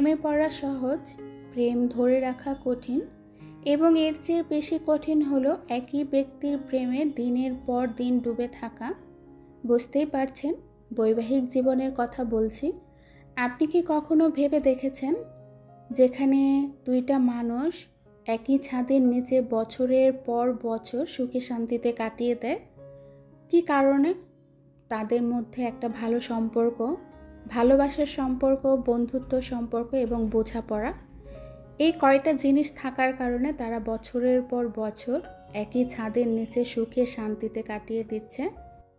প্রেমে পড়া সহজ, প্রেম ধরে রাখা কঠিন এবং এর চেয়ে বেশি কঠিন হলো একই ব্যক্তির প্রেমে দিনের পর দিন ডুবে থাকা। বুঝতেই পারছেন বৈবাহিক জীবনের কথা বলছি। আপনি কি কখনো ভেবে দেখেছেন যেখানে দুইটা মানুষ একই ছাদের নিচে বছরের পর বছর সুখে শান্তিতে কাটিয়ে দেয়? কী কারণে? তাদের মধ্যে একটা ভালো সম্পর্ক, ভালোবাসার সম্পর্ক, বন্ধুত্ব সম্পর্ক এবং বোঝাপড়া। এই কয়টা জিনিস থাকার কারণে তারা বছরের পর বছর একই ছাদের নিচে সুখে শান্তিতে কাটিয়ে দিচ্ছে।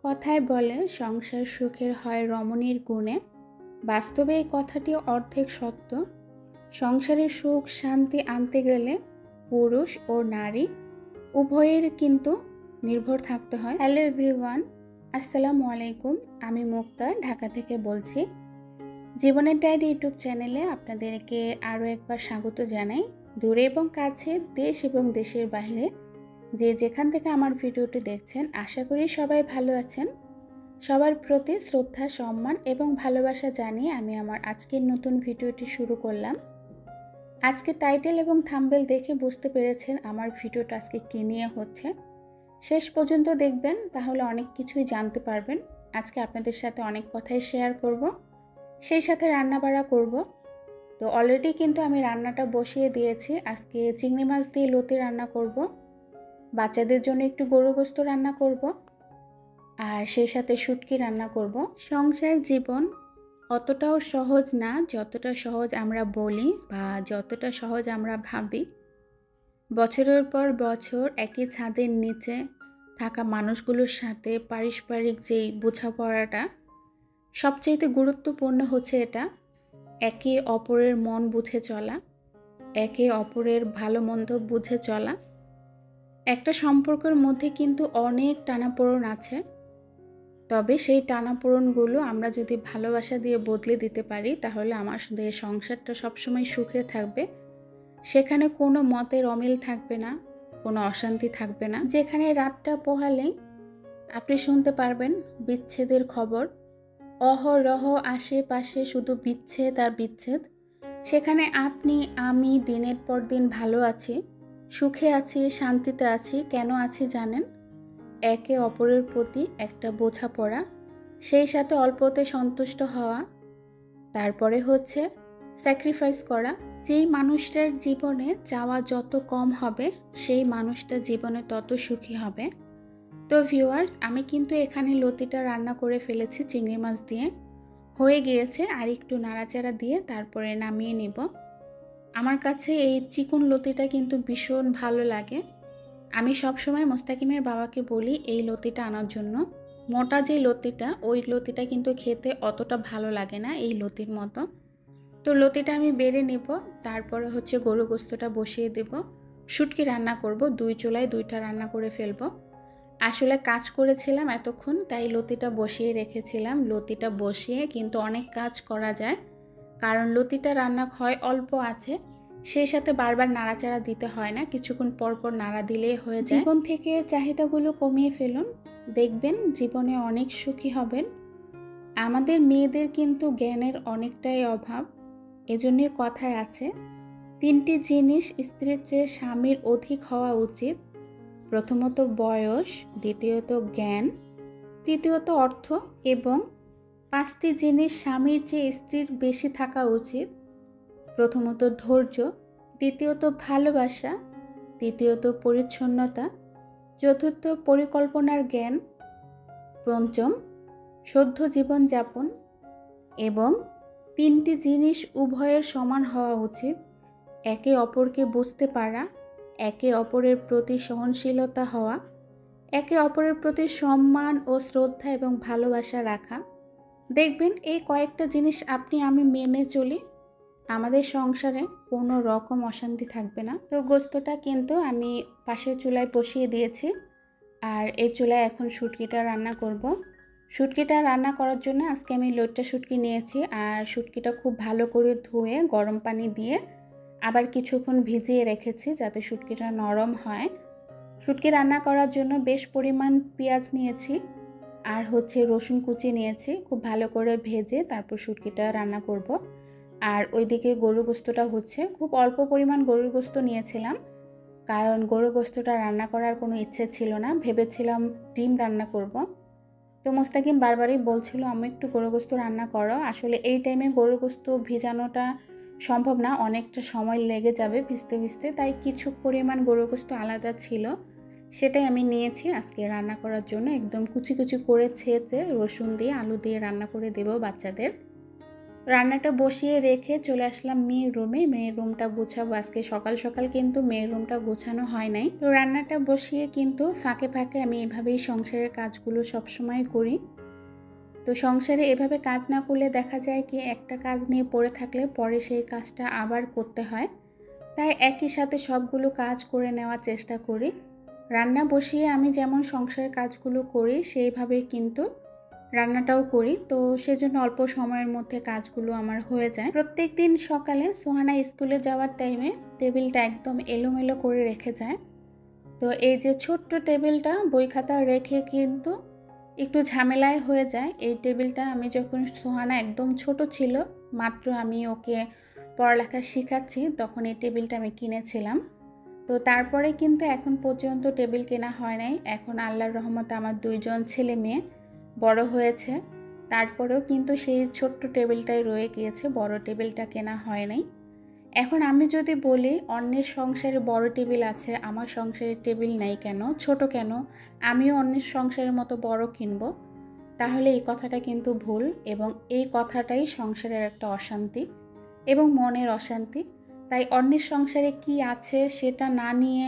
কথায় বলে সংসার সুখের হয় রমণীর গুণে। বাস্তবে এই কথাটি অর্ধেক সত্য। সংসারের সুখ শান্তি আনতে গেলে পুরুষ ও নারী উভয়ের কিন্তু নির্ভর থাকতে হয়। হ্যালো এভরিওয়ান, আসসালামু আলাইকুম। আমি মুক্তা, ঢাকা থেকে বলছি। জীবনের ডায়েরি ইউটিউব চ্যানেলে আপনাদেরকে আরও একবার স্বাগত জানাই। দূরে এবং কাছে, দেশ এবং দেশের বাইরে যে যেখান থেকে আমার ভিডিওটি দেখছেন, আশা করি সবাই ভালো আছেন। সবার প্রতি শ্রদ্ধা, সম্মান এবং ভালোবাসা জানিয়ে আমি আমার আজকের নতুন ভিডিওটি শুরু করলাম। আজকে টাইটেল এবং থাম্বনেল দেখে বুঝতে পেরেছেন আমার ভিডিওটা আজকে কী নিয়ে হচ্ছে। শেষ পর্যন্ত দেখবেন, তাহলে অনেক কিছুই জানতে পারবেন। আজকে আপনাদের সাথে অনেক কথাই শেয়ার করব, সেই সাথে রান্নাবাড়া করব। তো অলরেডি কিন্তু আমি রান্নাটা বসিয়ে দিয়েছি। আজকে চিংড়ি মাছ দিয়ে লতি রান্না করব, বাচ্চাদের জন্য একটু গরু গোশত রান্না করব, আর সেই সাথে শুটকি রান্না করব। সংসার জীবন অতটাও সহজ না যতটা সহজ আমরা বলি বা যতটা সহজ আমরা ভাবি। বছরের পর বছর একই ছাদের নিচে থাকা মানুষগুলোর সাথে পারস্পরিক যেই বোঝাপড়াটা, সবচেয়ে গুরুত্বপূর্ণ হচ্ছে এটা একে অপরের মন বুঝে চলা, একে অপরের ভালো মন্দ বুঝে চলা। একটা সম্পর্কের মধ্যে কিন্তু অনেক টানাপোড়েন আছে, তবে সেই টানাপোড়েনগুলো আমরা যদি ভালোবাসা দিয়ে বদলে দিতে পারি, তাহলে আমাদের সংসারটা সবসময় সুখে থাকবে। সেখানে কোনো মতের অমিল থাকবে না, কোনো অশান্তি থাকবে না। যেখানে রাতটা পোহালেই আপনি শুনতে পারবেন বিচ্ছেদের খবর, অহরহ আশেপাশে শুধু বিচ্ছেদ আর বিচ্ছেদ। সেখানে আপনি আমি দিনের পর দিন ভালো আছি, সুখে আছি, শান্তিতে আছি। কেন আছি জানেন? একে অপরের প্রতি একটা বোঝাপড়া, সেই সাথে অল্পতে সন্তুষ্ট হওয়া, তারপরে হচ্ছে স্যাক্রিফাইস করা। যেই মানুষটার জীবনে চাওয়া যত কম হবে, সেই মানুষটা জীবনে তত সুখী হবে। তো ভিউয়ার্স, আমি কিন্তু এখানে লতিটা রান্না করে ফেলেছি চিংড়ি মাছ দিয়ে, হয়ে গিয়েছে। আর একটু নাড়াচাড়া দিয়ে তারপরে নামিয়ে নিব। আমার কাছে এই চিকন লতিটা কিন্তু ভীষণ ভালো লাগে। আমি সবসময় মোস্তাকিমের বাবাকে বলি এই লতিটা আনার জন্য। মোটা যে লতিটা, ওই লতিটা কিন্তু খেতে অতটা ভালো লাগে না এই লতির মতো। তো লতিটা আমি বেড়ে নেব, তারপরে হচ্ছে গরু গোস্তটা বসিয়ে দেব। শুটকি রান্না করব, দুই চুলায় দুইটা রান্না করে ফেলবো। আসলে কাজ করেছিলাম এতক্ষণ, তাই লতিটা বসিয়ে রেখেছিলাম। লতিটা বসিয়ে কিন্তু অনেক কাজ করা যায়, কারণ লতিটা রান্না হয় অল্প আছে, সেই সাথে বারবার নাড়াচাড়া দিতে হয় না, কিছুক্ষণ পরপর নাড়া দিলেই হয়ে যায়। জীবন থেকে চাহিদাগুলো কমিয়ে ফেলুন, দেখবেন জীবনে অনেক সুখী হবেন। আমাদের মেয়েদের কিন্তু জ্ঞানের অনেকটাই অভাব। এজন্যই কথায় আছে 3টি জিনিস স্ত্রীর চেয়ে স্বামীর অধিক হওয়া উচিত। প্রথমত বয়স, দ্বিতীয়ত জ্ঞান, তৃতীয়ত অর্থ এবং 5টি জিনিস স্বামীর চেয়ে স্ত্রীর বেশি থাকা উচিত। প্রথমত ধৈর্য, দ্বিতীয়ত ভালোবাসা, তৃতীয়ত পরিচ্ছন্নতা, চতুর্থ পরিকল্পনার জ্ঞান, পঞ্চম শুদ্ধ জীবনযাপন এবং 3টি জিনিস উভয়ের সমান হওয়া উচিত। একে অপরকে বুঝতে পারা, একে অপরের প্রতি সহনশীলতা হওয়া, একে অপরের প্রতি সম্মান ও শ্রদ্ধা এবং ভালোবাসা রাখা। দেখবেন এই কয়েকটা জিনিস আপনি আমি মেনে চলি, আমাদের সংসারে কোনো রকম অশান্তি থাকবে না। তো গোস্তটা কিন্তু আমি পাশের চুলায় বসিয়ে দিয়েছি, আর এই চুলায় এখন শুটকিটা রান্না করব। শুটকিটা রান্না করার জন্য আজকে আমি লইট্টা শুটকি নিয়েছি, আর শুটকিটা খুব ভালো করে ধুয়ে গরম পানি দিয়ে আবার কিছুক্ষণ ভিজিয়ে রেখেছি যাতে শুটকিটা নরম হয়। শুটকি রান্না করার জন্য বেশ পরিমাণ পেঁয়াজ নিয়েছি, আর হচ্ছে রসুন কুচি নিয়েছি। খুব ভালো করে ভেজে তারপর শুটকিটা রান্না করব। আর ওইদিকে গরুর গোস্তটা হচ্ছে। খুব অল্প পরিমাণ গরুর গোস্ত নিয়েছিলাম, কারণ গরুর গোস্তটা রান্না করার কোনো ইচ্ছে ছিল না, ভেবেছিলাম ডিম রান্না করব। তো মোস্তাকিম বারবারই বলছিল আমি একটু গরুর গোস্ত রান্না করো। আসলে এই টাইমে গরুর গোস্ত ভিজানোটা সম্ভব না, অনেকটা সময় লেগে যাবে ভিজতে ভিজতে, তাই কিছু পরিমাণ গরুর গোস্ত আলাদা ছিল, সেটাই আমি নিয়েছি আজকে রান্না করার জন্য। একদম কুচি কুচি করে ছেঁচে রসুন দিয়ে আলু দিয়ে রান্না করে দেব বাচ্চাদের। রান্নাটা বসিয়ে রেখে চলে আসলাম মেয়ের রুমে। মেয়ের রুমটা গুছাবো আজকে। সকাল সকাল কিন্তু মেয়ের রুমটা গোছানো হয় নাই। তো রান্নাটা বসিয়ে কিন্তু ফাঁকে ফাঁকে আমি এভাবেই সংসারের কাজগুলো সবসময় করি। তো সংসারে এভাবে কাজ না করলে দেখা যায় কি একটা কাজ নিয়ে পড়ে থাকলে পরে সেই কাজটা আবার করতে হয়, তাই একই সাথে সবগুলো কাজ করে নেওয়ার চেষ্টা করি। রান্না বসিয়ে আমি যেমন সংসারের কাজগুলো করি সেইভাবেই কিন্তু রান্নাটাও করি, তো সেজন্য অল্প সময়ের মধ্যে কাজগুলো আমার হয়ে যায়। প্রত্যেক দিন সকালে সোহানা স্কুলে যাওয়ার টাইমে টেবিলটা একদম এলোমেলো করে রেখে যায়। তো এই যে ছোট্ট টেবিলটা বই খাতা রেখে কিন্তু একটু ঝামেলায় হয়ে যায়। এই টেবিলটা আমি যখন সোহানা একদম ছোট ছিল, মাত্র আমি ওকে পড়ালেখা শেখাচ্ছি, তখন এই টেবিলটা আমি কিনেছিলাম। তো তারপরে কিন্তু এখন পর্যন্ত টেবিল কেনা হয় নাই। এখন আল্লাহর রহমতে আমার 2 জন ছেলে মেয়ে বড় হয়েছে, তারপরেও কিন্তু সেই ছোট্ট টেবিলটাই রয়ে গিয়েছে, বড় টেবিলটা কেনা হয় নাই। এখন আমি যদি বলি অন্যের সংসারে বড় টেবিল আছে, আমার সংসারে টেবিল নাই কেন, ছোট কেন, আমিও অন্যের সংসারের মতো বড় কিনবো, তাহলে এই কথাটা কিন্তু ভুল। এবং এই কথাটাই সংসারের একটা অশান্তি এবং মনের অশান্তি। তাই অন্যের সংসারে কি আছে সেটা না নিয়ে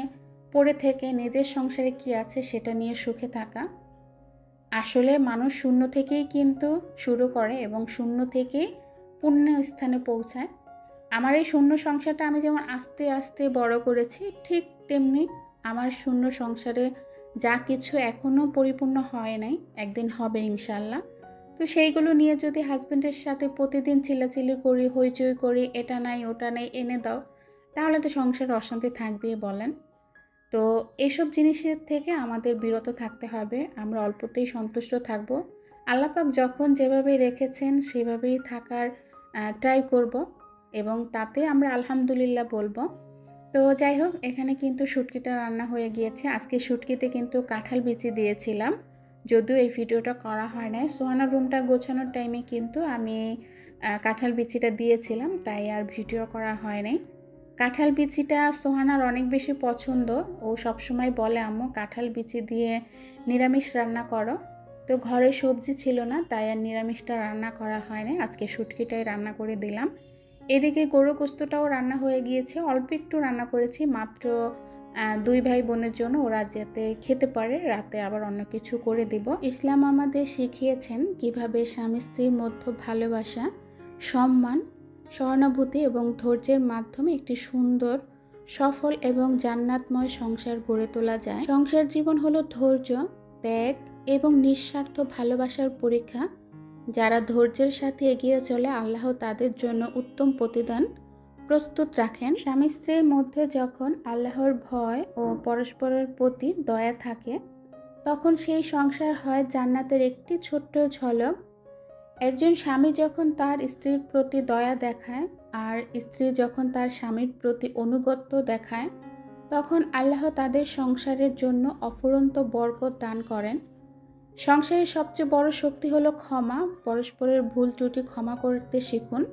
পড়ে থেকে নিজের সংসারে কি আছে সেটা নিয়ে সুখে থাকা। আসলে মানুষ শূন্য থেকেই কিন্তু শুরু করে এবং শূন্য থেকেই পূর্ণ স্থানে পৌঁছায়। আমার এই শূন্য সংসারটা আমি যেমন আস্তে আস্তে বড় করেছি, ঠিক তেমনি আমার শূন্য সংসারে যা কিছু এখনও পরিপূর্ণ হয় নাই, একদিন হবে ইনশাল্লাহ। তো সেইগুলো নিয়ে যদি হাজব্যান্ডের সাথে প্রতিদিন চিল্লাচিল্লি করি, হইচই করি, এটা নাই ওটা নেই এনে দাও, তাহলে তো সংসারে অশান্তি থাকবেই বলেন। তো এসব জিনিসের থেকে আমাদের বিরত থাকতে হবে। আমরা অল্পতেই সন্তুষ্ট থাকব। আল্লাহ পাক যখন যেভাবে রেখেছেন সেভাবেই থাকার ট্রাই করব এবং তাতে আমরা আলহামদুলিল্লাহ বলবো। তো যাই হোক, এখানে কিন্তু শুটকিটা রান্না হয়ে গিয়েছে। আজকে শুটকিতে কিন্তু কাঁঠাল বিচি দিয়েছিলাম, যদিও এই ভিডিওটা করা হয় নাই। সোহানার রুমটা গোছানোর টাইমে কিন্তু আমি কাঁঠাল বিচিটা দিয়েছিলাম, তাই আর ভিডিও করা হয় নাই। কাঁঠাল বিচিটা সোহানার অনেক বেশি পছন্দ। ও সবসময় বলে আম্মু কাঁঠাল বিচি দিয়ে নিরামিষ রান্না করো। তো ঘরে সবজি ছিল না, তাই আর নিরামিষটা রান্না করা হয় না, আজকে শুটকিটাই রান্না করে দিলাম। এদিকে গরু গোস্তটাও রান্না হয়ে গিয়েছে, অল্প একটু রান্না করেছি, মাত্র 2 ভাই বোনের জন্য, ওরা যাতে খেতে পারে, রাতে আবার অন্য কিছু করে দিব। ইসলাম আমাদের শিখিয়েছেন কিভাবে স্বামী স্ত্রীর মধ্যে ভালোবাসা, সম্মান, সহানুভূতি এবং ধৈর্যের মাধ্যমে একটি সুন্দর, সফল এবং জান্নাতময় সংসার গড়ে তোলা যায়। সংসার জীবন হলো ধৈর্য, ত্যাগ এবং নিঃস্বার্থ ভালোবাসার পরীক্ষা। যারা ধৈর্যের সাথে এগিয়ে চলে আল্লাহ তাদের জন্য উত্তম প্রতিদান প্রস্তুত রাখেন। স্বামী স্ত্রীর মধ্যে যখন আল্লাহর ভয় ও পরস্পরের প্রতি দয়া থাকে, তখন সেই সংসার হয় জান্নাতের একটি ছোট্ট ঝলক। একজন স্বামী যখন তার স্ত্রীর প্রতি দয়া দেখায় আর স্ত্রী যখন তার স্বামীর প্রতি আনুগত্য দেখায়, তখন আল্লাহ তাদের সংসারের জন্য অফুরন্ত বরকত দান করেন। সংসারের সবচেয়ে বড় শক্তি হলো ক্ষমা। পরস্পরের ভুল ত্রুটি ক্ষমা করতে শিখুন,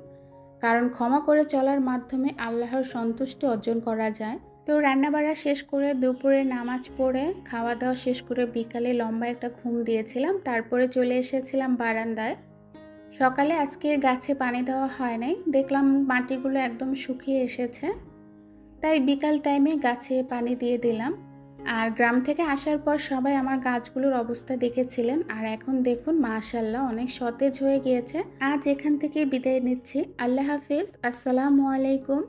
কারণ ক্ষমা করে চলার মাধ্যমে আল্লাহর সন্তুষ্টি অর্জন করা যায়। তো রান্নাবাড়া শেষ করে দুপুরে নামাজ পড়ে খাওয়া দাওয়া শেষ করে বিকালে লম্বা একটা ঘুম দিয়েছিলাম, তারপরে চলে এসেছিলাম বারান্দায়। সকালে আজকে গাছে পানি দেওয়া হয় নাই, দেখলাম মাটিগুলো একদম শুকিয়ে এসেছে, তাই বিকাল টাইমে গাছে পানি দিয়ে দিলাম। আর গ্রাম থেকে আসার পর সবাই আমার গাছগুলোর অবস্থা দেখেছিলেন, আর এখন দেখুন মাশাআল্লাহ অনেক সতেজ হয়ে গিয়েছে। আজ এখান থেকে বিদায় নিচ্ছি। আল্লাহ হাফেজ, আসসালামু আলাইকুম।